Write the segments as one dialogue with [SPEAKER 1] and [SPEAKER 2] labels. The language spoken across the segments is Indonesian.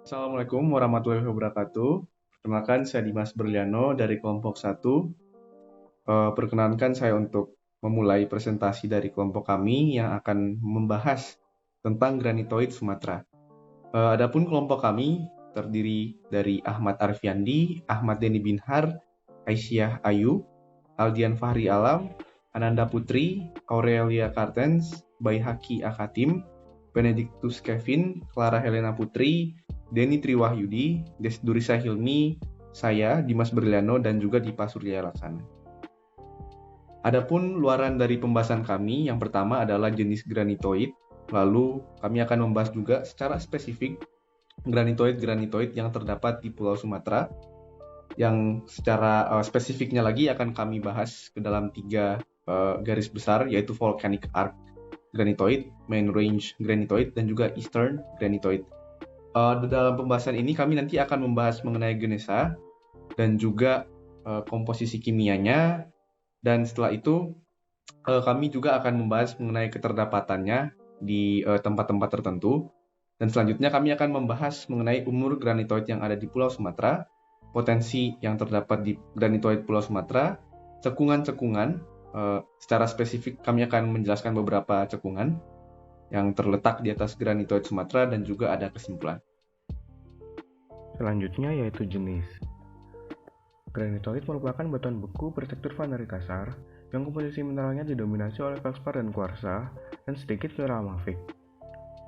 [SPEAKER 1] Assalamualaikum warahmatullahi wabarakatuh. Perkenalkan, saya Dimas Berliano dari kelompok 1. Perkenankan saya untuk memulai presentasi dari kelompok kami yang akan membahas tentang granitoid Sumatera. Adapun kelompok kami terdiri dari Ahmad Arfiandi, Ahmad Deni Binhar, Aisyah Ayu, Aldian Fahri Alam, Ananda Putri, Aurelia Kartens, Baihaki Akatim, Benedictus Kevin, Clara Helena Putri, Denny Triwahyudi, Desdurisa Hilmi, saya, Dimas Berliano, dan juga Dipa Surya Laksana. Adapun luaran dari pembahasan kami, yang pertama adalah jenis granitoid, lalu kami akan membahas juga secara spesifik granitoid-granitoid yang terdapat di Pulau Sumatera, yang secara spesifiknya lagi akan kami bahas ke dalam 3 garis besar, yaitu Volcanic Arc Granitoid, Main Range Granitoid, dan juga Eastern Granitoid. Dalam pembahasan ini kami nanti akan membahas mengenai genesa dan juga komposisi kimianya, dan setelah itu kami juga akan membahas mengenai keterdapatannya di tempat-tempat tertentu, dan selanjutnya kami akan membahas mengenai umur granitoid yang ada di Pulau Sumatera, potensi yang terdapat di granitoid Pulau Sumatera, cekungan-cekungan. Secara spesifik kami akan menjelaskan beberapa cekungan yang terletak di atas granitoid Sumatera dan juga ada kesimpulan.
[SPEAKER 2] Selanjutnya yaitu jenis. Granitoid merupakan batuan beku bertekstur vaneri kasar yang komposisi mineralnya didominasi oleh feldspar dan kuarsa dan sedikit mineral mafic.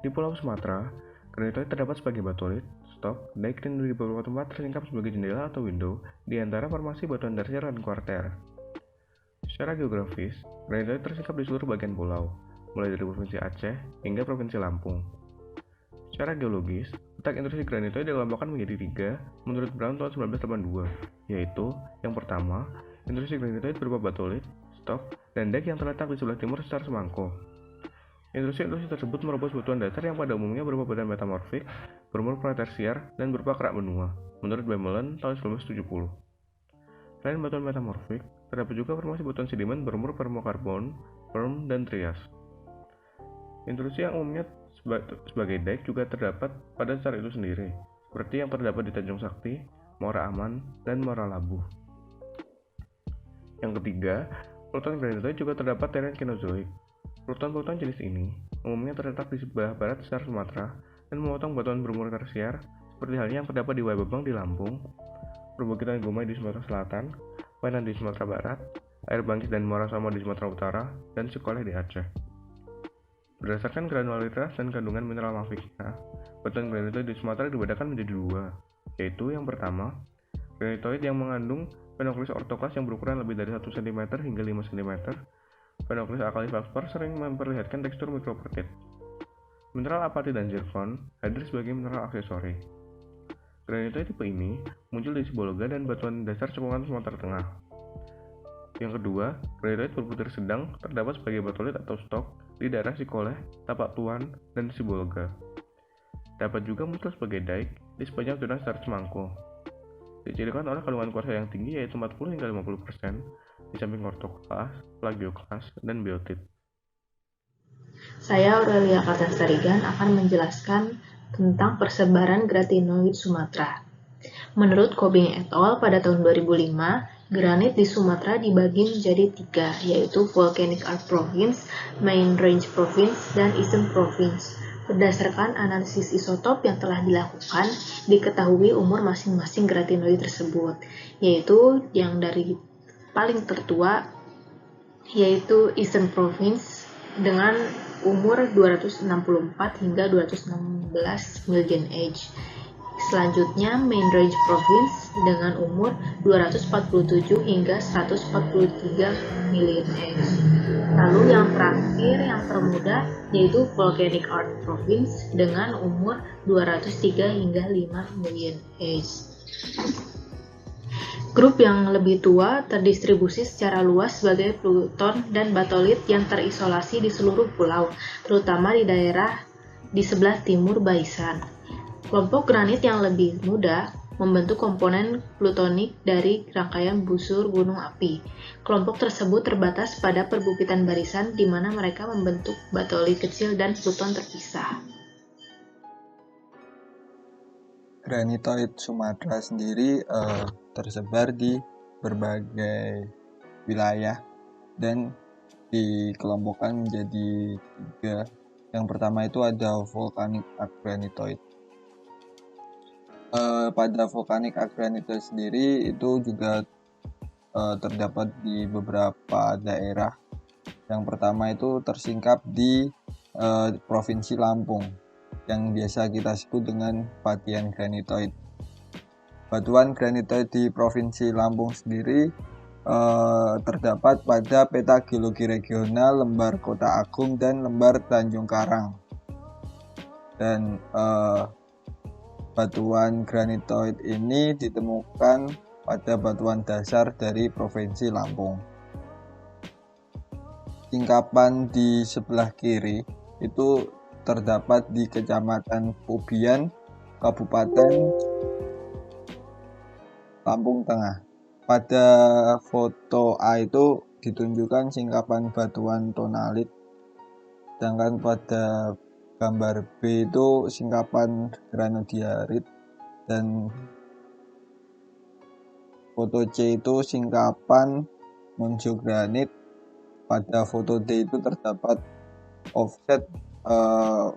[SPEAKER 2] Di Pulau Sumatera, granitoid terdapat sebagai batolit, stok, dike, dan di beberapa tempat tersingkap sebagai jendela atau window di antara formasi batuan tersier dan kuarter. Secara geografis, granitoid tersingkap di seluruh bagian pulau, mulai dari Provinsi Aceh hingga Provinsi Lampung. Secara geologis, letak intrusi granitoid dikelompokkan menjadi 3 menurut Brown tahun 1982, yaitu yang pertama, intrusi granitoid berupa batolit, stok, dan dike yang terletak di sebelah timur Sesar Semangko. Intrusi-intrusi tersebut merupakan batuan datar yang pada umumnya berupa badan metamorfik, berumur pratersier, dan berupa kerak benua, menurut Bemelen tahun 1970. Selain batuan metamorfik, terdapat juga formasi batuan sedimen berumur permokarbon, perm, dan trias. Intrusi yang umumnya sebagai dike juga terdapat pada sesar itu sendiri, seperti yang terdapat di Tanjung Sakti, Muara Aman, dan Muara Labu. Yang ketiga, pluton granitoid juga terdapat terren kenozoik. Pluton-pluton jenis ini umumnya terletak di sebelah barat sesar Sumatera dan memotong batuan berumur tersier, seperti halnya yang terdapat di Waibabang di Lampung, perbukitan Gumai di Sumatera Selatan, Wainan di Sumatera Barat, Air Bangkit dan Muara Samo di Sumatera Utara, dan Sekoleh di Aceh. Berdasarkan granularitas dan kandungan mineral mafiknya, batuan granitoid di Sumatera dibedakan menjadi 2, yaitu yang pertama, granitoid yang mengandung phenoclase orthoclase yang berukuran lebih dari 1 cm hingga 5 cm. Phenoclase alkali feldspar sering memperlihatkan tekstur mikropertit. Mineral apatit dan zirkon hadir sebagai mineral aksesori. Granitoid tipe ini muncul di Sibolga dan batuan dasar cekungan Sumatera Tengah. Yang kedua, granitoid berbutir sedang terdapat sebagai batolit atau stok di daerah Sikoleh, Tapak Tuan, dan Sibolga. Dapat juga muncul sebagai dike di sepanjang turunan Sesar Semangko. Dicirikan oleh kandungan kuarsa yang tinggi yaitu 40 hingga 50%, di samping ortoklas, plagioklas, dan biotit.
[SPEAKER 3] Saya Aurelia Kartens akan menjelaskan tentang persebaran granitoid Sumatera. Menurut Kobing et al. Pada tahun 2005, granit di Sumatera dibagi menjadi 3, yaitu Volcanic Arc Province, Main Range Province, dan Eastern Province. Berdasarkan analisis isotop yang telah dilakukan, diketahui umur masing-masing granitoid tersebut, yaitu yang dari paling tertua, yaitu Eastern Province dengan umur 264 hingga 216 million age. Selanjutnya Main Range Province dengan umur 247 hingga 143 million age. Lalu yang terakhir, yang termuda, yaitu Volcanic Arc Province dengan umur 203 hingga 5 million age. Grup yang lebih tua terdistribusi secara luas sebagai pluton dan batolit yang terisolasi di seluruh pulau, terutama di daerah di sebelah timur Baisan. Kelompok granit yang lebih muda membentuk komponen plutonik dari rangkaian busur gunung api. Kelompok tersebut terbatas pada perbukitan barisan di mana mereka membentuk batolit kecil dan pluton terpisah.
[SPEAKER 4] Granitoid Sumatera sendiri tersebar di berbagai wilayah dan dikelompokkan menjadi 3. Yang pertama itu ada volcanic granitoid. Pada volcanic granitoid sendiri itu juga terdapat di beberapa daerah. Yang pertama itu tersingkap di Provinsi Lampung, yang biasa kita sebut dengan batuan granitoid. Batuan granitoid di Provinsi Lampung sendiri terdapat pada peta geologi regional lembar Kota Agung dan lembar Tanjung Karang. Dan batuan granitoid ini ditemukan pada batuan dasar dari Provinsi Lampung. Singkapan di sebelah kiri itu terdapat di Kecamatan Pubian, Kabupaten Lampung Tengah. Pada foto A itu ditunjukkan singkapan batuan tonalit, sedangkan pada gambar B itu singkapan granodiarit, dan foto C itu singkapan monsogranit. Pada foto D itu terdapat offset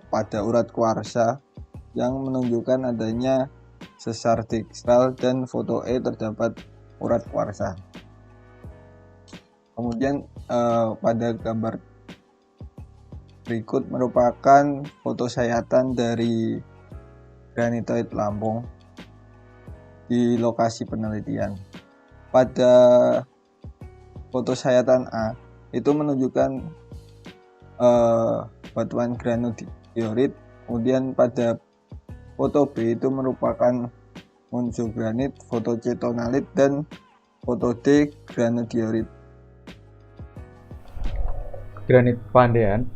[SPEAKER 4] pada urat kuarsa yang menunjukkan adanya sesar dikstral, dan foto E terdapat urat kuarsa. Kemudian pada gambar berikut merupakan foto sayatan dari granitoid Lampung di lokasi penelitian. Pada foto sayatan A itu menunjukkan batuan granodiorit. Kemudian pada foto B itu merupakan monsogranit, foto C tonalit, dan foto D granodiorit.
[SPEAKER 2] Granit Padean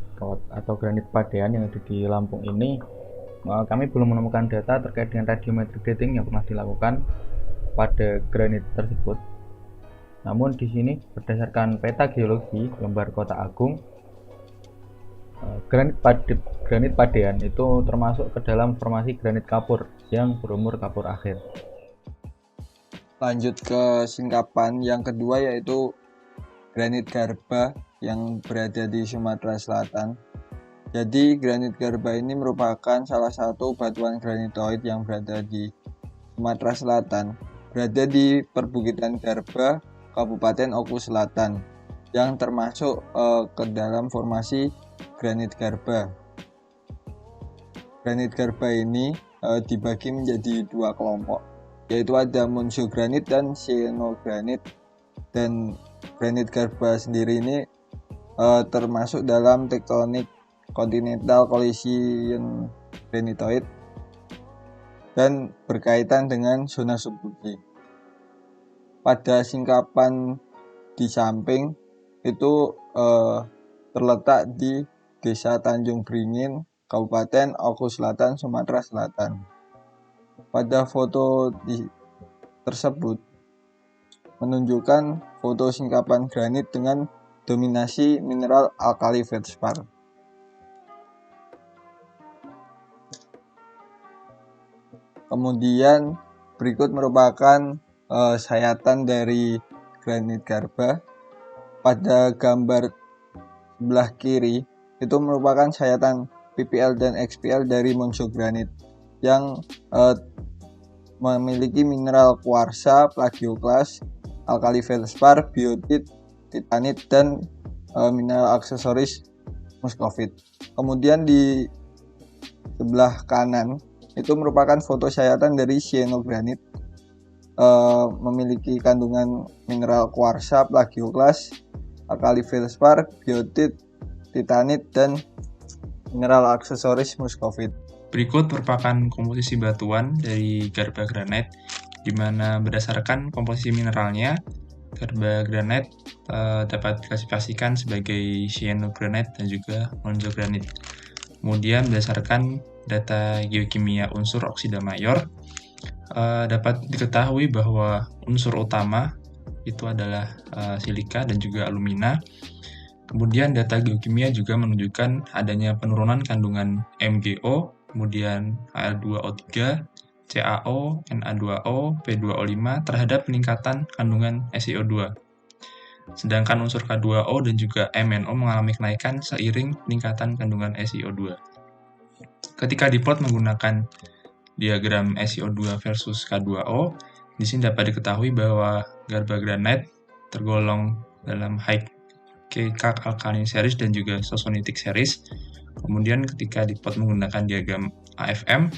[SPEAKER 2] atau granit Padean yang ada di Lampung ini, kami belum menemukan data terkait dengan radiometric dating yang pernah dilakukan pada granit tersebut. Namun di sini berdasarkan peta geologi lembar Kota Agung, granit Padean itu termasuk ke dalam formasi granit kapur yang berumur kapur akhir.
[SPEAKER 4] Lanjut ke singkapan yang kedua, yaitu granit Garba yang berada di Sumatera Selatan. Jadi granit Garba ini merupakan salah satu batuan granitoid yang berada di Sumatera Selatan, berada di perbukitan Garba, Kabupaten Oku Selatan, yang termasuk ke dalam formasi granit Garba. Granit Garba ini dibagi menjadi 2 kelompok, yaitu ada monsogranit dan cyanogranit. Dan granit Garba sendiri ini termasuk dalam tektonik continental collision granitoid dan berkaitan dengan zona subduksi. Pada singkapan di samping itu terletak di Desa Tanjung Beringin, Kabupaten Oku Selatan, Sumatera Selatan. Pada foto tersebut menunjukkan foto singkapan granit dengan dominasi mineral alkali feldspar. Kemudian berikut merupakan sayatan dari granit Garba. Pada gambar sebelah kiri itu merupakan sayatan PPL dan XPL dari monsogranit yang memiliki mineral kuarsa, plagioklas, alkali feldspar, biotit, titanit, dan mineral aksesoris muskovit. Kemudian di sebelah kanan itu merupakan foto sayatan dari cyanogranit, memiliki kandungan mineral kuarsa, plagioklas, alkali feldspar, biotit, titanit, dan mineral aksesoris muskovit.
[SPEAKER 5] Berikut merupakan komposisi batuan dari Garba Granite, di mana berdasarkan komposisi mineralnya, Garba Granite dapat diklasifikasikan sebagai cyanogranite dan juga monsogranite. Kemudian berdasarkan data geokimia unsur oksida mayor, dapat diketahui bahwa unsur utama itu adalah silika dan juga alumina. Kemudian data geokimia juga menunjukkan adanya penurunan kandungan MgO, kemudian Al2O3, CaO, Na2O, P2O5 terhadap peningkatan kandungan SiO2. Sedangkan unsur K2O dan juga MnO mengalami kenaikan seiring peningkatan kandungan SiO2. Ketika diplot menggunakan diagram SiO2 versus K2O, di sini dapat diketahui bahwa Garba Granite tergolong dalam high K-Calc alkaline series dan juga Sosonitic series. Kemudian ketika diplot menggunakan diagram AFM,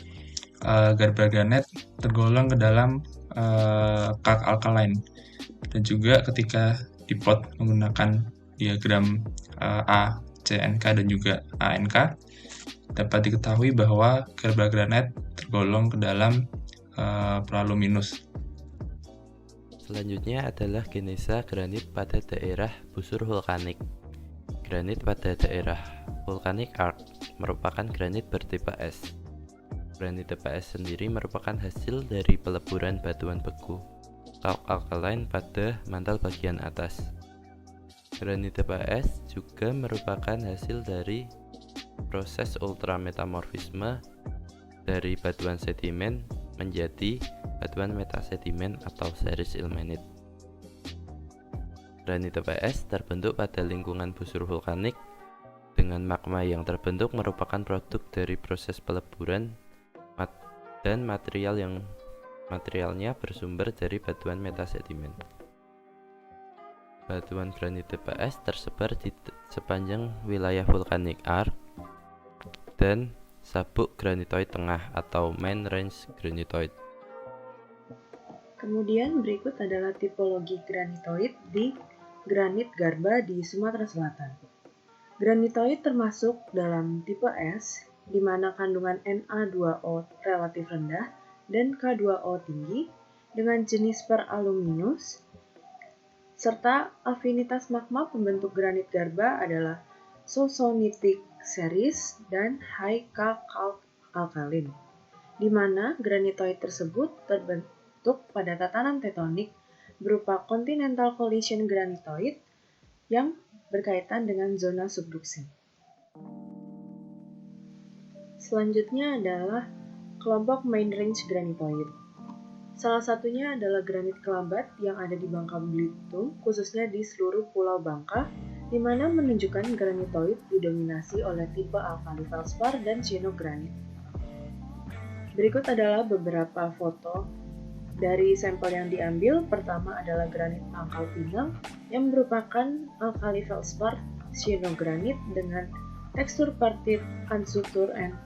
[SPEAKER 5] Garba Granite tergolong ke dalam Calc alkaline. Dan juga ketika diplot menggunakan diagram ACNK dan juga ANK, dapat diketahui bahwa Garba Granite tergolong ke dalam praluminous.
[SPEAKER 6] Selanjutnya adalah genesa granit pada daerah busur vulkanik. Granit pada daerah vulkanik arc merupakan granit bertipe S. Granit tipe S sendiri merupakan hasil dari peleburan batuan beku calc alkaline pada mantel bagian atas. Granit tipe S juga merupakan hasil dari proses ultrametamorfisme dari batuan sedimen menjadi batuan metasedimen atau series ilmenite. Granit tipe S terbentuk pada lingkungan busur vulkanik dengan magma yang terbentuk merupakan produk dari proses peleburan dan materialnya bersumber dari batuan metasedimen. Batuan granit tipe S tersebar di sepanjang wilayah vulkanik arc dan sabuk granitoid tengah atau main range granitoid.
[SPEAKER 3] Kemudian berikut adalah tipologi granitoid di granit Garba di Sumatera Selatan. Granitoid termasuk dalam tipe S, di mana kandungan Na2O relatif rendah dan K2O tinggi dengan jenis peraluminous, serta afinitas magma pembentuk granit Garba adalah Sosonitic series dan high Calc alkaline, di mana granitoid tersebut terbentuk pada tatanan tektonik berupa continental collision granitoid yang berkaitan dengan zona subduksi. Selanjutnya adalah kelompok main range granitoid. Salah satunya adalah granit kelabat yang ada di Bangka Belitung, khususnya di seluruh Pulau Bangka, di mana menunjukkan granitoid didominasi oleh tipe alkali feldspar dan cyanogranit. Berikut adalah beberapa foto dari sampel yang diambil. Pertama adalah granit Pangkal Pinang yang merupakan alkali feldspar cyanogranit dengan tekstur partite unsuture and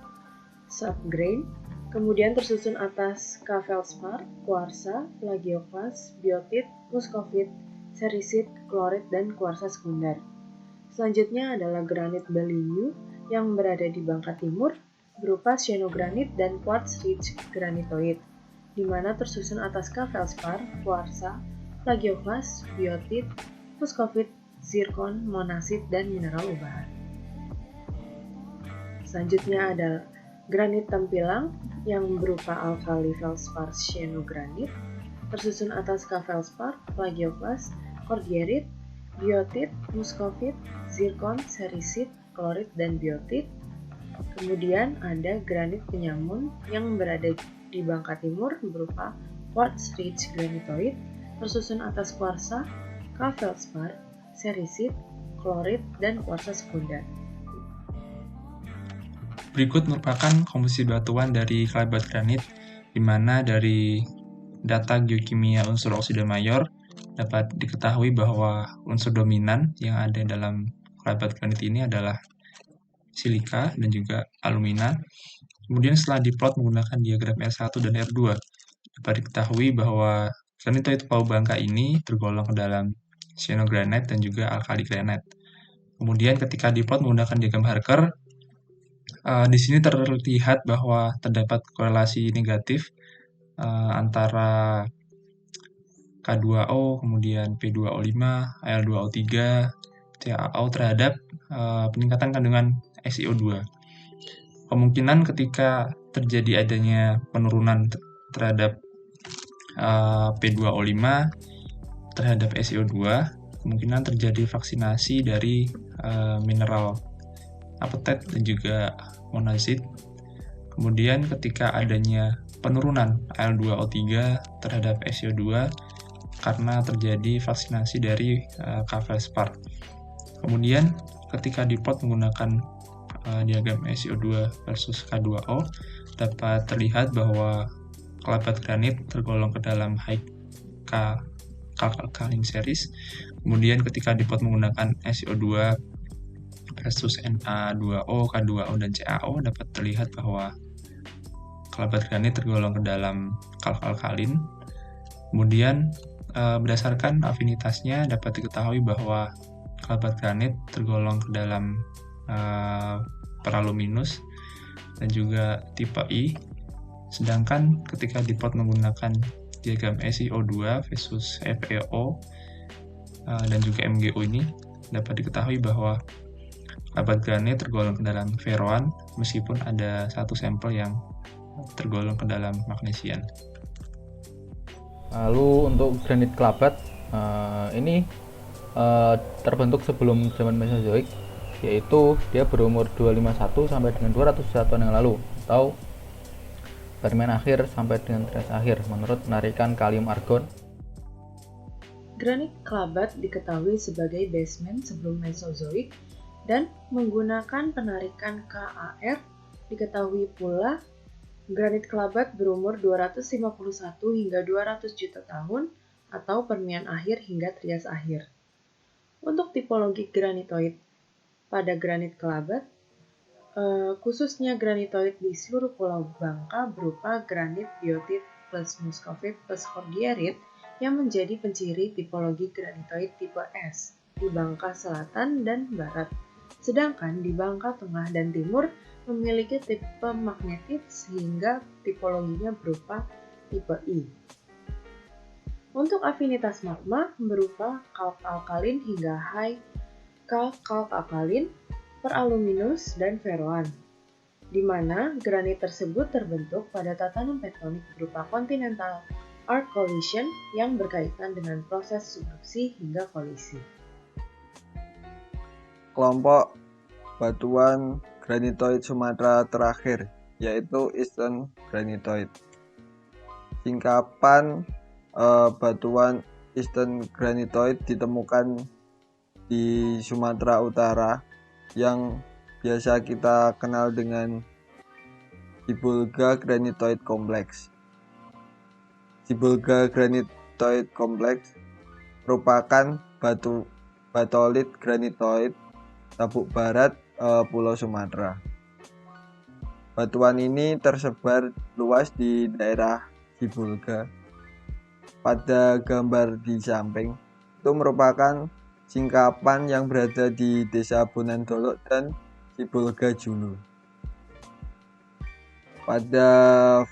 [SPEAKER 3] subgrain. Kemudian tersusun atas K-feldspar, kuarsa, plagioklas, biotit, muskovit, serisit, klorit, dan kuarsa sekunder. Selanjutnya adalah granit Belinyu yang berada di Bangka Timur berupa cyanogranit dan quartz ridge granitoid, di mana tersusun atas K-feldspar, kuarsa, plagioklas, biotit, muskovit, zirkon, monasit, dan mineral ubahan. Selanjutnya adalah granit Tempilang yang berupa alkali feldspar cyanogranit, tersusun atas K-feldspar, plagioklas, cordierit, biotit, muskovit, zirkon, serisit, klorit, dan biotit. Kemudian ada granit Penyamun yang berada di Bangka Timur berupa quartz ridge granitoid, tersusun atas kuarsa, K-feldspar, serisit, klorit, dan kuarsa sekunder.
[SPEAKER 5] Berikut merupakan komposisi batuan dari kelabat granit, di mana dari data geokimia unsur oksida mayor dapat diketahui bahwa unsur dominan yang ada dalam kelabat granit ini adalah silika dan juga alumina. Kemudian setelah diplot menggunakan diagram R1 dan R2, dapat diketahui bahwa granitoid Pulau Bangka ini tergolong ke dalam cyanogranite dan juga alkali granite. Kemudian ketika diplot menggunakan diagram Harker, di sini terlihat bahwa terdapat korelasi negatif antara K2O, kemudian P2O5, Al2O3, CaO terhadap peningkatan kandungan SiO2. Kemungkinan ketika terjadi adanya penurunan terhadap P2O5 terhadap SiO2, kemungkinan terjadi vaksinasi dari mineral apetet dan juga monasit. Kemudian ketika adanya penurunan Al2O3 terhadap SiO2 karena terjadi vaksinasi dari K-felspar. Kemudian ketika dipot menggunakan diagram SiO2 versus K2O, dapat terlihat bahwa kelabat granit tergolong ke dalam high alkaline series. Kemudian ketika dipot menggunakan SiO2 versus Na2O, K2O, dan CaO, dapat terlihat bahwa kelabat granit tergolong ke dalam alkalin. Kemudian berdasarkan afinitasnya dapat diketahui bahwa kelabat granit tergolong ke dalam peraluminus dan juga tipe I. Sedangkan ketika dipot menggunakan diagram SiO2 versus FeO dan juga MgO ini, dapat diketahui bahwa kelabat granit tergolong ke dalam feroan meskipun ada satu sampel yang tergolong ke dalam magnesian.
[SPEAKER 7] Lalu untuk granit kelabat ini terbentuk sebelum zaman Mesozoik, yaitu dia berumur 251 sampai dengan 200 tahun yang lalu, atau Permian akhir sampai dengan Trias akhir menurut penarikan kalium argon.
[SPEAKER 3] Granit kelabat diketahui sebagai basement sebelum Mesozoik dan menggunakan penarikan KAR. Diketahui pula granit kelabat berumur 251 hingga 200 juta tahun atau Permian akhir hingga Trias akhir. Untuk tipologi granitoid pada granit kelabat, khususnya granitoid di seluruh pulau Bangka berupa granit biotit plus muscovite plus cordierit yang menjadi penciri tipologi granitoid tipe S di Bangka Selatan dan Barat. Sedangkan di Bangka Tengah dan Timur memiliki tipe magnetit sehingga tipologinya berupa tipe I. Untuk afinitas magma berupa kalk-alkalin hingga high kalk-alkalin, peraluminus, dan feroan, di mana granit tersebut terbentuk pada tatanan tektonik berupa continental arc collision yang berkaitan dengan proses subduksi hingga kolisi.
[SPEAKER 4] Kelompok batuan granitoid Sumatera terakhir, yaitu Eastern Granitoid. Singkapan batuan Eastern Granitoid ditemukan di Sumatera Utara yang biasa kita kenal dengan Sibolga Granitoid Complex. Sibolga Granitoid Complex merupakan batu batolit granitoid tabuk barat Pulau Sumatera. Batuan ini tersebar luas di daerah Sibolga. Pada gambar di samping itu merupakan singkapan yang berada di Desa Bonandolok dan Sibolga Julu. Pada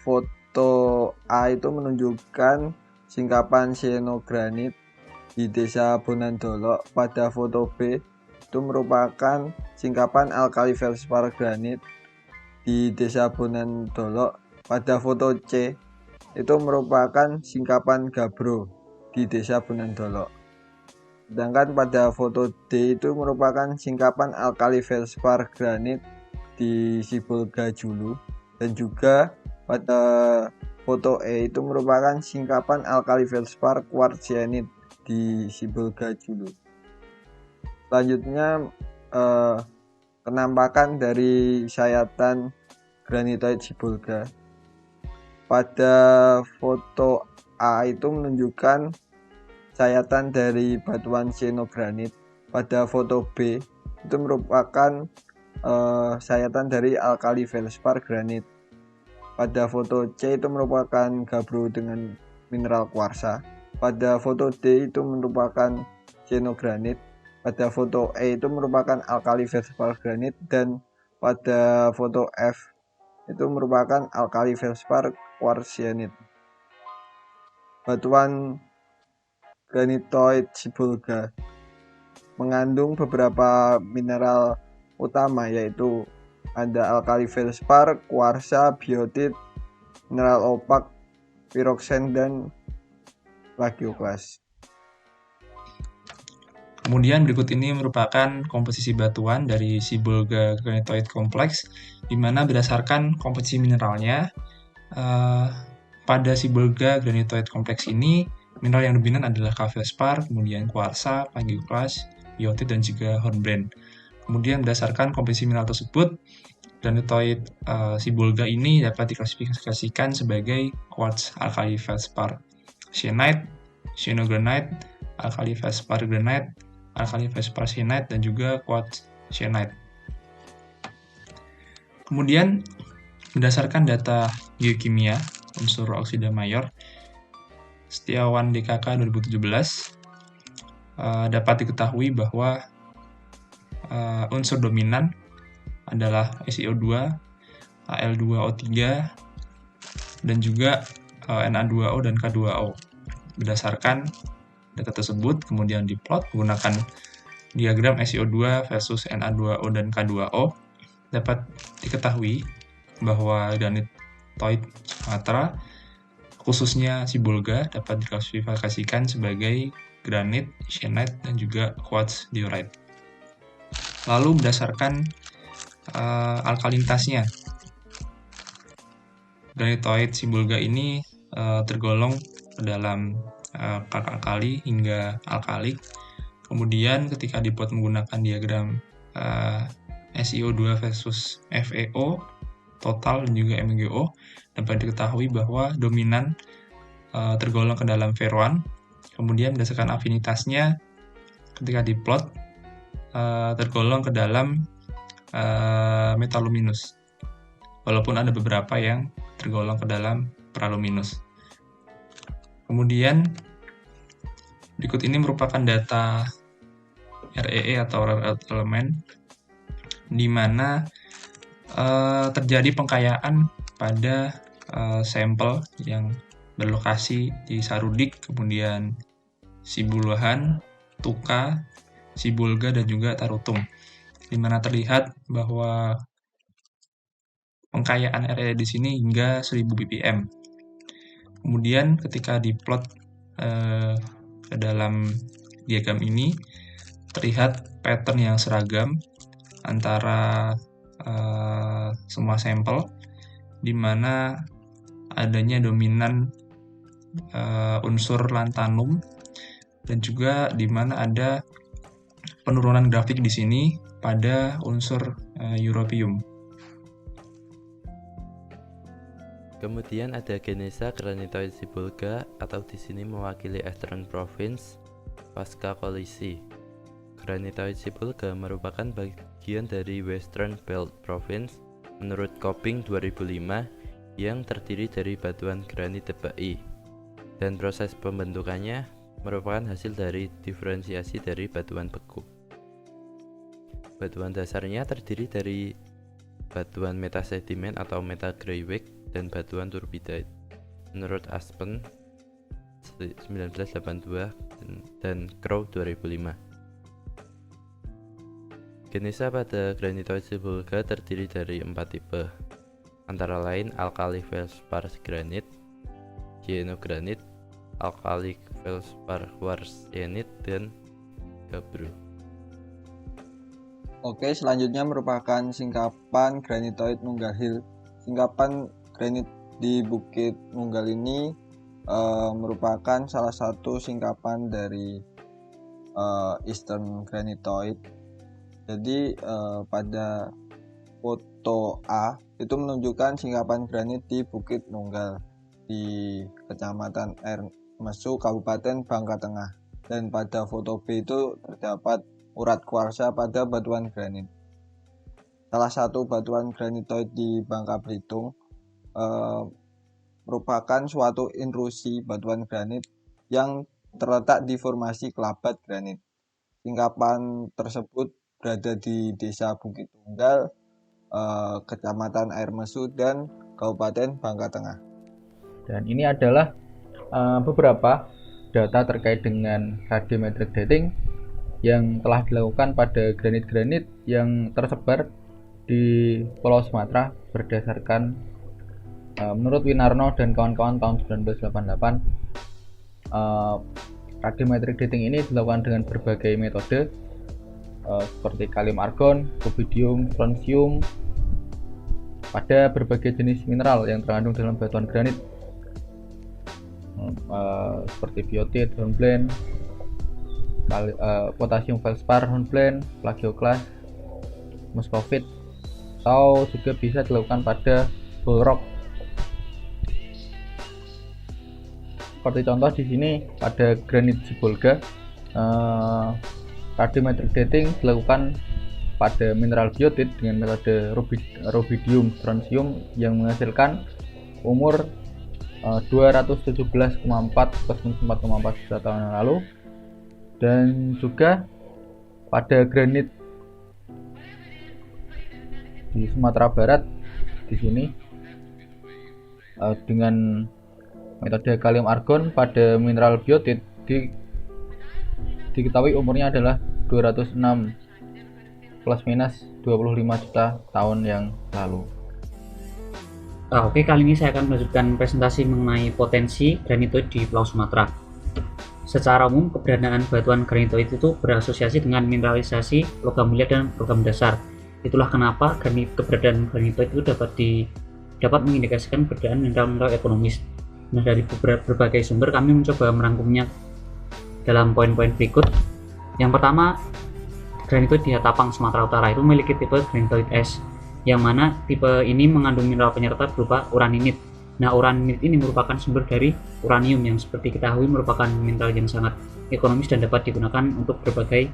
[SPEAKER 4] foto A itu menunjukkan singkapan cyanogranit di Desa Bonandolok. Pada foto B itu merupakan singkapan alkali felspar granit di Desa Bonandolok. Pada foto C itu merupakan singkapan gabbro di Desa Bonandolok. Sedangkan pada foto D itu merupakan singkapan alkali felspar granit di Sibolga Julu, dan juga pada foto E itu merupakan singkapan alkali felspar quartzianit di Sibolga Julu. Selanjutnya penampakan dari sayatan granitoid Sibolga. Pada foto A itu menunjukkan sayatan dari batuan cyanogranit. Pada foto B itu merupakan sayatan dari alkali felspar granit. Pada foto C itu merupakan gabbro dengan mineral kuarsa. Pada foto D itu merupakan cyanogranit. Pada foto E itu merupakan alkali felspar granit, dan pada foto F itu merupakan alkali felspar quartzianit. Batuan granitoid Sibolga mengandung beberapa mineral utama, yaitu ada alkali felspar, kuarsa, biotit, mineral opak, piroxen, dan plagioklas.
[SPEAKER 5] Kemudian berikut ini merupakan komposisi batuan dari Sibolga Granitoid Complex, di mana berdasarkan komposisi mineralnya pada Sibolga granitoid kompleks ini, mineral yang dominan adalah K-feldspar, kemudian kuarsa, plagioklas, biotit, dan juga hornblende. Kemudian berdasarkan komposisi mineral tersebut, granitoid Sibolga ini dapat diklasifikasikan sebagai quartz alkali feldspar syenite, cyanogranite, alkali feldspar granite, alkali feldspar syenite, dan juga quartz syenite. Kemudian berdasarkan data geokimia unsur oksida mayor Setiawan DKK 2017, dapat diketahui bahwa unsur dominan adalah SiO2, Al2O3, dan juga Na2O dan K2O. Berdasarkan data tersebut, kemudian diplot menggunakan diagram SiO2 versus Na2O dan K2O, dapat diketahui bahwa granitoid Sumatera, khususnya Sibolga, dapat diklasifikasikan sebagai granit, syenite, dan juga quartz diorite. Lalu berdasarkan alkalinitasnya, granitoid Sibolga ini tergolong dalam alkali hingga alkalik. Kemudian ketika dibuat menggunakan diagram SiO2 versus FeO, total dan juga MgO, dapat diketahui bahwa dominan tergolong ke dalam feroan. Kemudian berdasarkan afinitasnya, ketika diplot tergolong ke dalam metaluminus, walaupun ada beberapa yang tergolong ke dalam praluminus. Kemudian berikut ini merupakan data REE atau rare earth element, di mana terjadi pengkayaan pada sampel yang berlokasi di Sarudik, kemudian Sibuluhan, Tuka, Sibolga, dan juga Tarutung, di mana terlihat bahwa pengkayaan REE di sini hingga 1000 ppm. Kemudian ketika diplot ke dalam diagram ini, terlihat pattern yang seragam antara semua sampel, di mana adanya dominan unsur lantanum, dan juga di mana ada penurunan grafik di sini pada unsur europium.
[SPEAKER 6] Kemudian ada genesa granitoid Sibolga atau di sini mewakili Eastern Province pasca kolisi. Granitoid Sibolga merupakan bagian dari Western Belt Province menurut Koping 2005 yang terdiri dari batuan granit tebai, dan proses pembentukannya merupakan hasil dari diferensiasi dari batuan beku. Batuan dasarnya terdiri dari batuan metasedimen atau metagraywacke dan batuan turbidite menurut Aspen 1982 dan Crow 2005. Genesa pada granitoid Sibolga terdiri dari 4 tipe, antara lain alkali feldspar granit, cyanogranit, alkali feldspar quartzianit, dan gabbro.
[SPEAKER 4] Oke, selanjutnya merupakan singkapan granitoid Nunggal Hill. Singkapan granit di Bukit Nunggal ini merupakan salah satu singkapan dari Eastern Granitoid. Jadi pada foto A itu menunjukkan singkapan granit di Bukit Nunggal di Kecamatan Air Mesu, Kabupaten Bangka Tengah. Dan pada foto B itu terdapat urat kuarsa pada batuan granit. Salah satu batuan granitoid di Bangka Belitung merupakan suatu intrusi batuan granit yang terletak di formasi kelabat granit. Singkapan tersebut berada di Desa Bukit Nunggal, Kecamatan Air Mesu, dan Kabupaten Bangka Tengah.
[SPEAKER 7] Dan ini adalah beberapa data terkait dengan radiometric dating yang telah dilakukan pada granit-granit yang tersebar di Pulau Sumatera berdasarkan menurut Winarno dan kawan-kawan tahun 1988. Radiometric dating ini dilakukan dengan berbagai metode seperti kalium argon, rubidium, strontium, pada berbagai jenis mineral yang terkandung dalam batuan granit, seperti biotit, hornblende, potasium feldspar, hornblende, plagioclase, muscovite, atau juga bisa dilakukan pada bull rock. Seperti contoh di sini pada granit Sibolga, radiometric dating dilakukan pada mineral biotit dengan metode rubidium strontium yang menghasilkan umur 217,4 plus 4,4 juta tahun yang lalu. Dan juga pada granit di Sumatera Barat di sini dengan metode kalium argon pada mineral biotit diketahui umurnya adalah 206 plus minus 25 juta tahun yang lalu.
[SPEAKER 8] Oke, kali ini saya akan melanjutkan presentasi mengenai potensi granitoid di Pulau Sumatera. Secara umum, keberadaan batuan granitoid itu berasosiasi dengan mineralisasi logam mulia dan logam dasar. Itulah kenapa keberadaan granitoid itu dapat mengindikasikan keberadaan mineral-mineral ekonomis. Nah, dari berbagai sumber kami mencoba merangkumnya dalam poin-poin berikut. Yang pertama, granitoid di Tapang Sumatera Utara itu memiliki tipe granitoid S, yang mana tipe ini mengandung mineral penyerta berupa uraninit. Nah, uraninit ini merupakan sumber dari uranium yang seperti kita ketahui merupakan mineral yang sangat ekonomis dan dapat digunakan untuk berbagai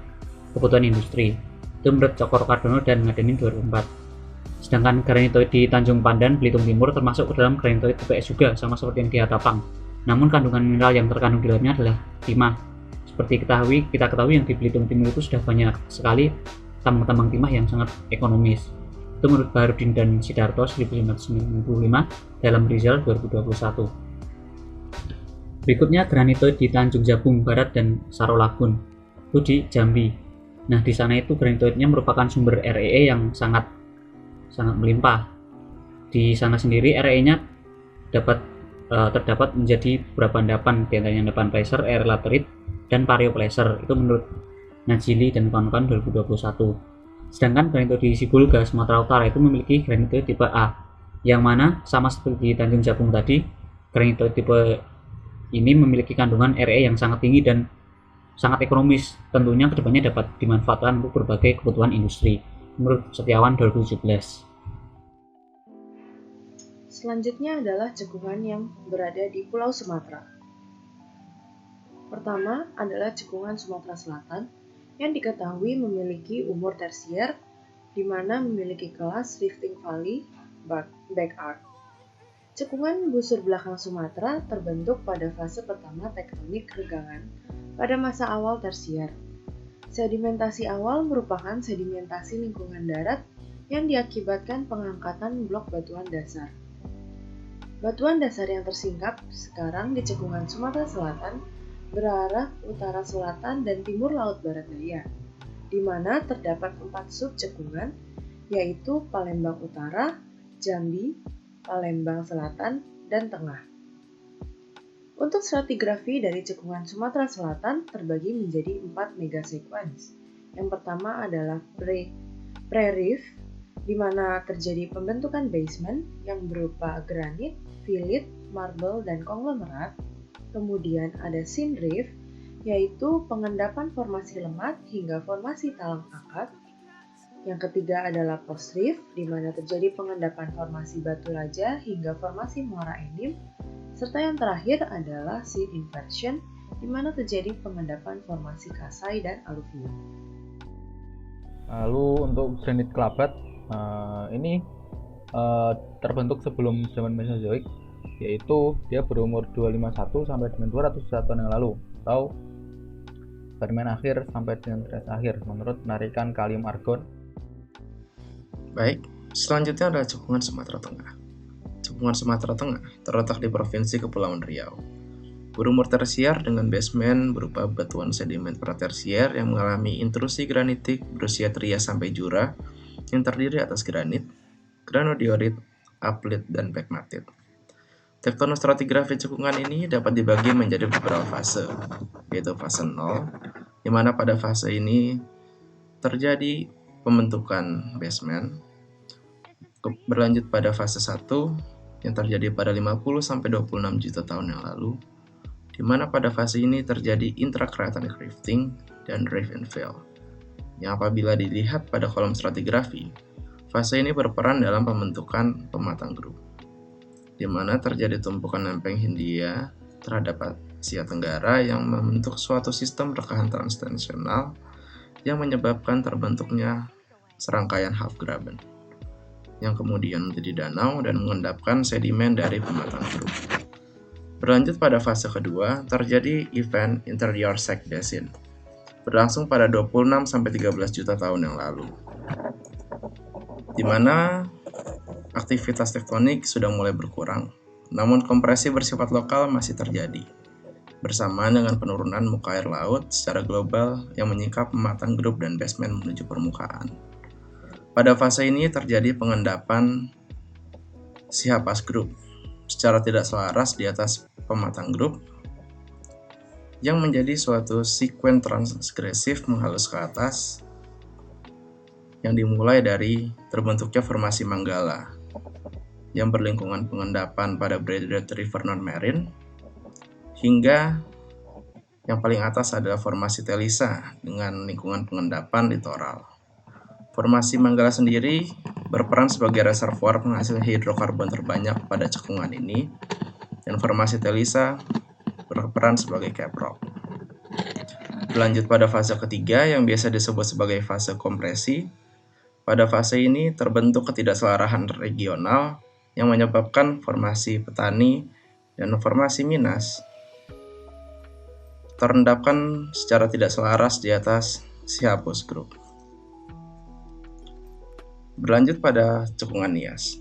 [SPEAKER 8] kebutuhan industri. Itu menurut Cokro Cardono dan Ngadenin 2004. Sedangkan granitoid di Tanjung Pandan, Belitung Timur termasuk ke dalam granitoid tipe S juga, sama seperti yang di Tapang. Namun kandungan mineral yang terkandung di dalamnya adalah timah. Seperti kita ketahui yang di Belitung Timur itu sudah banyak sekali tambang-tambang timah yang sangat ekonomis. Itu menurut Baharudin dan Sidarto 1995 dalam Rizal 2021. Berikutnya granitoid di Tanjung Jabung Barat dan Sarolagun, itu di Jambi. Nah, di sana itu granitoidnya merupakan sumber REE yang sangat melimpah. Di sana sendiri REE-nya terdapat menjadi beberapa endapan, di antaranya endapan placer, air laterite, dan parioplacer. Itu menurut Najili dan kawan-kawan 2021. Sedangkan granitoid di Sibolga, Sumatera Utara itu memiliki granitoid tipe A, yang mana sama seperti di Tanjung Jabung tadi, granitoid tipe ini memiliki kandungan RE yang sangat tinggi dan sangat ekonomis. Tentunya kedepannya dapat dimanfaatkan untuk berbagai kebutuhan industri. Menurut Setiawan 2017.
[SPEAKER 3] Selanjutnya adalah cekungan yang berada di Pulau Sumatera. Pertama adalah cekungan Sumatera Selatan yang diketahui memiliki umur tersier, di mana memiliki kelas Rifting Valley Back Arc. Cekungan busur belakang Sumatera terbentuk pada fase pertama tektonik regangan pada masa awal tersier. Sedimentasi awal merupakan sedimentasi lingkungan darat yang diakibatkan pengangkatan blok batuan dasar. Batuan dasar yang tersingkap sekarang di cekungan Sumatera Selatan berarah utara selatan dan timur laut barat daya, di mana terdapat 4 sub cekungan, yaitu Palembang Utara, Jambi, Palembang Selatan, dan Tengah. Untuk stratigrafi dari cekungan Sumatera Selatan terbagi menjadi 4 megasequence. Yang pertama adalah pre-reef, di mana terjadi pembentukan basement yang berupa granit, filit, marble, dan konglomerat. Kemudian ada syn reef, yaitu pengendapan formasi lemat hingga formasi talang akad. Yang ketiga adalah post reef, di mana terjadi pengendapan formasi batu raja hingga formasi muara enim. Serta yang terakhir adalah syn inversion, di mana terjadi pengendapan formasi kasai dan aluvium.
[SPEAKER 7] Lalu untuk granit Kelabat, ini terbentuk sebelum zaman Mesozoik, yaitu dia berumur 251 sampai dengan 200 tahun yang lalu, atau Permian akhir sampai dengan Trias akhir, menurut penarikan kalium argon.
[SPEAKER 9] Baik, selanjutnya adalah cekungan Sumatera Tengah. Cekungan Sumatera Tengah terletak di Provinsi Kepulauan Riau. Berumur tersier dengan basement berupa batuan sedimen pratersier yang mengalami intrusi granitik berusia Trias sampai Jura yang terdiri atas granit, granodiorit, aplit, dan pegmatit. Tektonostratigrafi cekungan ini dapat dibagi menjadi beberapa fase, yaitu fase 0, di mana pada fase ini terjadi pembentukan basement, Berlanjut pada fase 1 yang terjadi pada 50-26 juta tahun yang lalu, di mana pada fase ini terjadi intracranial rifting dan rift and fail, yang apabila dilihat pada kolom stratigrafi, fase ini berperan dalam pembentukan pematang grup, di mana terjadi tumpukan lempeng Hindia terhadap Asia Tenggara yang membentuk suatu sistem rekahan transtensional yang menyebabkan terbentuknya serangkaian half graben, yang kemudian menjadi danau dan mengendapkan sedimen dari pematang grup. Berlanjut pada fase kedua, terjadi event Inter-Earthquake Basin, berlangsung pada 26-13 juta tahun yang lalu, di mana aktivitas tektonik sudah mulai berkurang, namun kompresi bersifat lokal masih terjadi, bersamaan dengan penurunan muka air laut secara global yang menyingkap pematang grup dan basement menuju permukaan. Pada fase ini terjadi pengendapan Chiapas Group secara tidak selaras di atas pematang grup yang menjadi suatu sekuen transgresif menghalus ke atas yang dimulai dari terbentuknya formasi Manggala yang berlingkungan pengendapan pada Braided River Non-Marine hingga yang paling atas adalah formasi Telisa dengan lingkungan pengendapan litoral. Formasi Manggala sendiri berperan sebagai reservoir penghasil hidrokarbon terbanyak pada cekungan ini, dan formasi Telisa berperan sebagai cap rock. Berlanjut pada fase ketiga yang biasa disebut sebagai fase kompresi. Pada fase ini terbentuk ketidakselarasan regional yang menyebabkan formasi Petani dan formasi Minas terendapkan secara tidak selaras di atas Chiapas Group. Berlanjut pada cekungan Nias.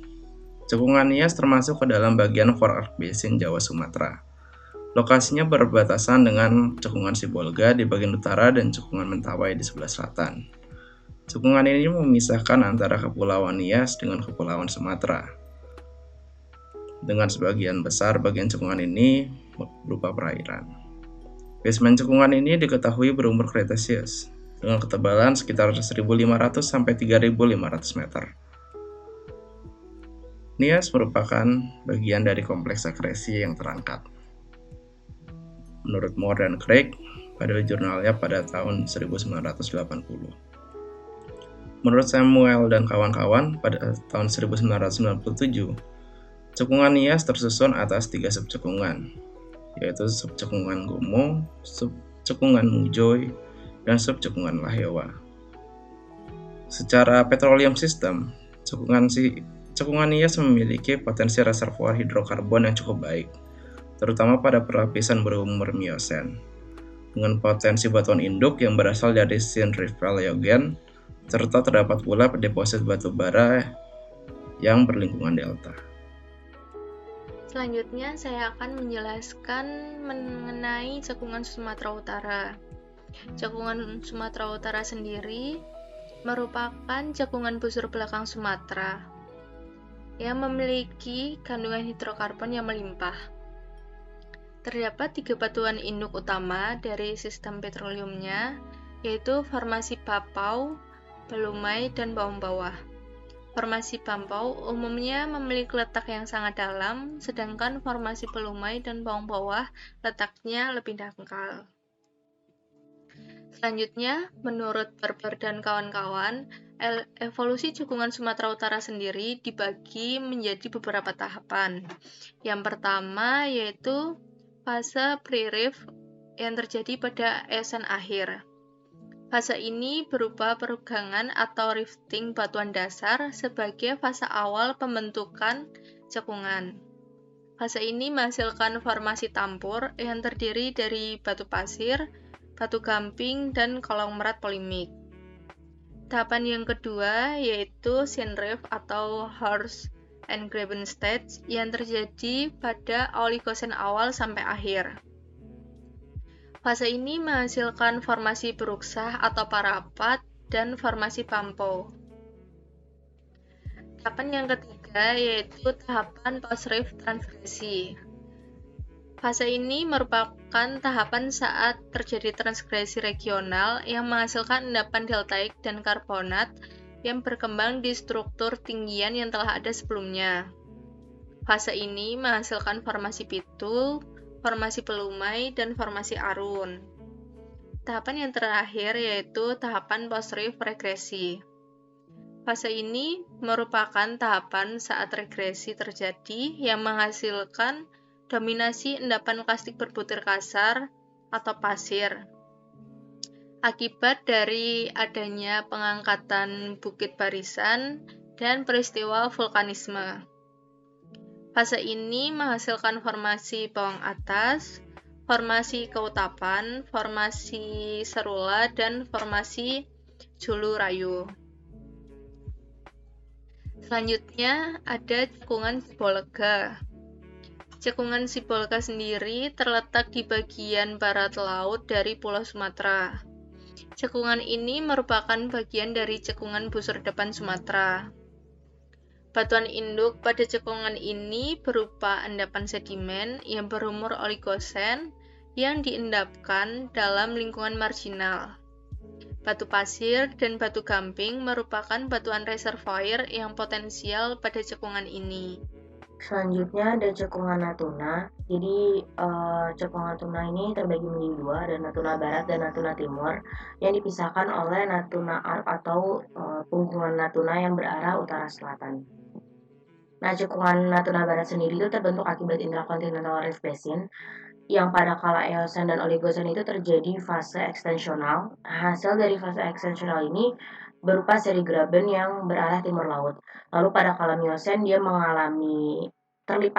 [SPEAKER 9] Cekungan Nias termasuk ke dalam bagian Forearc Basin Jawa Sumatera. Lokasinya berbatasan dengan cekungan Sibolga di bagian utara dan cekungan Mentawai di sebelah selatan. Cekungan ini memisahkan antara Kepulauan Nias dengan Kepulauan Sumatera. Dengan sebagian besar bagian cekungan ini berupa perairan. Basement cekungan ini diketahui berumur Cretaceous dengan ketebalan sekitar 1.500 sampai 3.500 meter. Nias merupakan bagian dari kompleks akresi yang terangkat. Menurut Moore dan Craig pada jurnalnya pada tahun 1980. Menurut Samuel dan kawan-kawan pada tahun 1997, cekungan Nias tersusun atas 3 subcekungan, yaitu subcekungan Gomo, subcekungan Mujoy, dan subcekungan Lahewa. Secara petroleum system, cekungan Nias memiliki potensi reservoir hidrokarbon yang cukup baik, terutama pada perlapisan berumur Miosen, dengan potensi batuan induk yang berasal dari Shin Rift Paleogen, serta terdapat pula deposit batu bara yang berlingkungan delta.
[SPEAKER 3] Selanjutnya saya akan menjelaskan mengenai cekungan Sumatera Utara. Cekungan Sumatera Utara sendiri merupakan cekungan busur belakang Sumatera yang memiliki kandungan hidrokarbon yang melimpah. Terdapat 3 batuan induk utama dari sistem petroleumnya, yaitu formasi Papau, Pelumai, dan Baung Bawah. Formasi Papau umumnya memiliki letak yang sangat dalam, sedangkan formasi Pelumai dan Baung Bawah letaknya lebih dangkal. Selanjutnya, menurut Barber dan kawan-kawan, evolusi cekungan Sumatera Utara sendiri dibagi menjadi beberapa tahapan. Yang pertama yaitu fase pre-rift yang terjadi pada Eosen akhir. Fase ini berupa perugangan atau rifting batuan dasar sebagai fase awal pembentukan cekungan. Fase ini menghasilkan formasi tampur yang terdiri dari batu pasir, batu gamping, dan konglomerat polimik. Tahapan yang kedua yaitu Shin Rift atau Horse and Graben Stage yang terjadi pada Oligocene awal sampai akhir. Fase ini menghasilkan formasi Bruksah atau Parapat dan formasi Pampo. Tahapan yang ketiga yaitu tahapan Post-Rift Transgresi. Fase ini merupakan tahapan saat terjadi transgresi regional yang menghasilkan endapan deltaik dan karbonat yang berkembang di struktur tinggian yang telah ada sebelumnya. Fase ini menghasilkan formasi pitu, formasi pelumai, dan formasi arun. Tahapan yang terakhir yaitu tahapan post-reef regresi. Fase ini merupakan tahapan saat regresi terjadi yang menghasilkan dominasi endapan plastik berbutir kasar atau pasir. Akibat dari adanya pengangkatan bukit barisan dan peristiwa vulkanisme. Fase ini menghasilkan formasi bawang atas, formasi keutapan, formasi serula, dan formasi julu rayu. Selanjutnya ada cekungan Sibolga. Cekungan Sibolga sendiri terletak di bagian barat laut dari Pulau Sumatera. Cekungan ini merupakan bagian dari cekungan busur depan Sumatera. Batuan induk pada cekungan ini berupa endapan sedimen yang berumur oligosen yang diendapkan dalam lingkungan marginal. Batu pasir dan batu gamping merupakan batuan reservoir yang potensial pada cekungan ini.
[SPEAKER 10] Selanjutnya ada cekungan Natuna. Jadi cekungan Natuna ini terbagi menjadi dua, ada Natuna Barat dan Natuna Timur, yang dipisahkan oleh Natuna Arc atau punggungan Natuna yang berarah utara selatan. Nah, cekungan Natuna Barat sendiri itu terbentuk akibat Intracontinental Rift Basin, yang pada kala Eosen dan Oligosen itu terjadi fase ekstensional. Hasil dari fase ekstensional ini berupa seri graben yang berarah timur laut. Lalu pada kala Miosen dia mengalami tektonik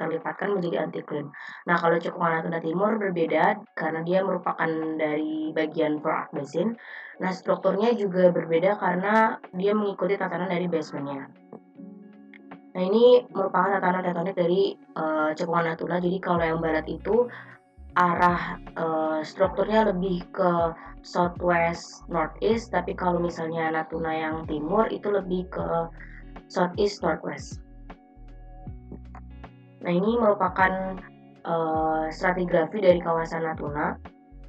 [SPEAKER 10] terlipatkan menjadi antikline. Nah, kalau cekungan Natuna Timur berbeda karena dia merupakan dari bagian Forearc Basin. Nah, strukturnya juga berbeda karena dia mengikuti tatanan dari basementnya. Nah, ini merupakan tatanan tektonik dari cekungan Natuna. Jadi kalau yang barat itu arah strukturnya lebih ke southwest northeast, tapi kalau misalnya Natuna yang timur itu lebih ke southeast northwest. Nah, ini merupakan stratigrafi dari kawasan Natuna.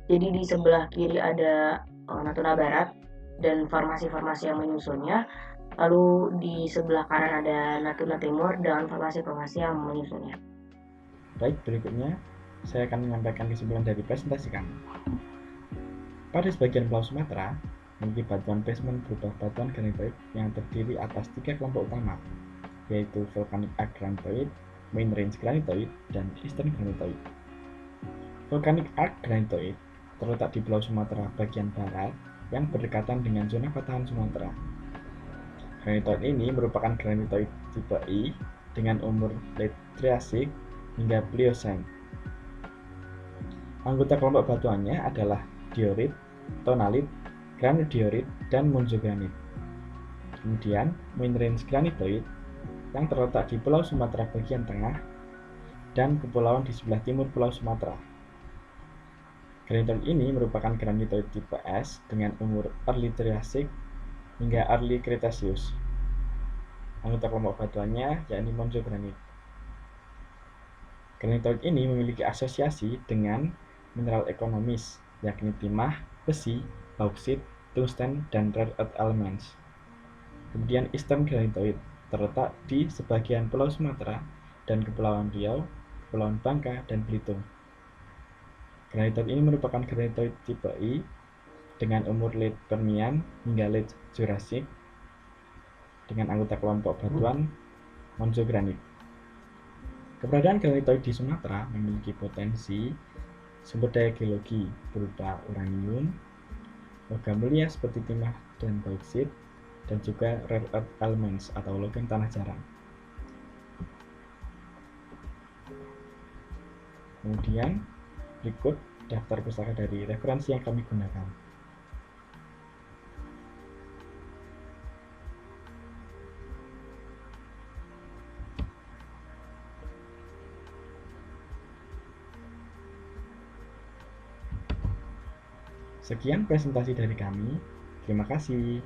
[SPEAKER 10] Jadi di sebelah kiri ada Natuna Barat dan formasi-formasi yang menyusunnya. Lalu di sebelah kanan ada Natuna Timur dan formasi-formasi yang menyusunnya.
[SPEAKER 11] Baik, berikutnya saya akan menyampaikan kesimpulan dari presentasi kami. Pada sebagian Pulau Sumatera, memiliki batuan basement berupa batuan granitoid yang terdiri atas 3 kelompok utama, yaitu Volcanic Arc Granitoid, Main Range Granitoid, dan Eastern Granitoid. Volcanic Arc Granitoid terletak di Pulau Sumatera bagian barat yang berdekatan dengan zona patahan Sumatera. Granitoid ini merupakan granitoid tipe I dengan umur late Triassic hingga Pliocene. Anggota kelompok batuannya adalah diorit, tonalit, granodiorit, dan monzogranit. Kemudian, main range granitoid yang terletak di Pulau Sumatera bagian tengah dan kepulauan di sebelah timur Pulau Sumatera. Granitoid ini merupakan granitoid tipe S dengan umur early Triassic hingga early Cretaceous. Anggota kelompok batuannya yakni monzogranit. Granitoid ini memiliki asosiasi dengan mineral ekonomis, yakni timah, besi, bauksit, tungsten, dan rare earth elements. Kemudian Eastern Granitoid terletak di sebagian Pulau Sumatera dan Kepulauan Riau, Kepulauan Bangka, dan Belitung. Granitoid ini merupakan granitoid tipe I dengan umur late Permian hingga late Jurassic dengan anggota kelompok batuan monzogranit. Keberadaan granitoid di Sumatera memiliki potensi sumber daya geologi berupa uranium, logam mulia seperti timah dan bauksit, dan juga rare earth elements atau logam tanah jarang. Kemudian berikut daftar pustaka dari referensi yang kami gunakan. Sekian presentasi dari kami. Terima kasih.